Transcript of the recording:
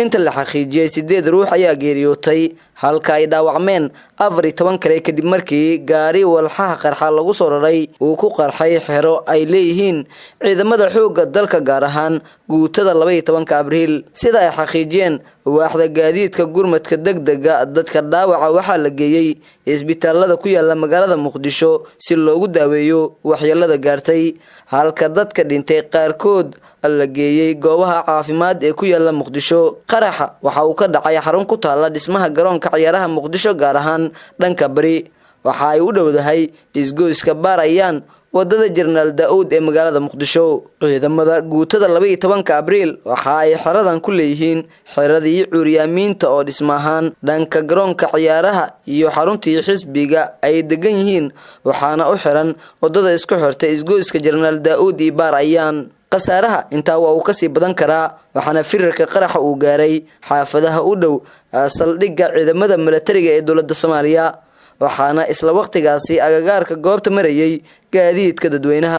inta la xaqiijiyay 8 ruux ayaa geeriyootay halka ay dhaawacmeen 14 kale kadib markii gaari walxaha qarxa lagu soo raray uu ku qarxay xero ay leeyihiin ciidamada xoogga dalka gaar ahaan guutada 12 Abriil sida ay xaqiijiyeen waaxda gaadiidka gurmadka degdega dadka dhaawaca waxa la geeyay isbitaalada ku yaala magaalada Muqdisho si loogu daaweeyo waxyeelada gaartay halka dadka dhintay qaarkood la geeyay goobaha caafimaad ee ku yaala Muqdisho qaraxa waxa uu ka dhacay xarun ku taala dhismaha garoonka ciyaaraha Muqdisho gaar ahaan dhanka bari waxa ay u dhowdahay isgoyska baarayaan wadada General Daoud ee magaalada Muqdisho ciidamada guutada 12 Abriil waxa ay xaradan ku leeyihiin xiradii cuuriyamiinta oo dhismahan dhanka garoonka ciyaaraha iyo xaruntii xisbiga ay degan yihiin waxaana u xiran wadada isku xirtay isgoyska General Daoud iyo baarayaan qasaaraha inta uu ka sii badan karaa waxaana firarka qaraxa uu gaaray xaafadaha u dhow saldhigga ciidamada militariga ee dawladda Soomaaliya waxaana isla waqtigaasi agagaarka goobta marayay gaadiidka dadweynaha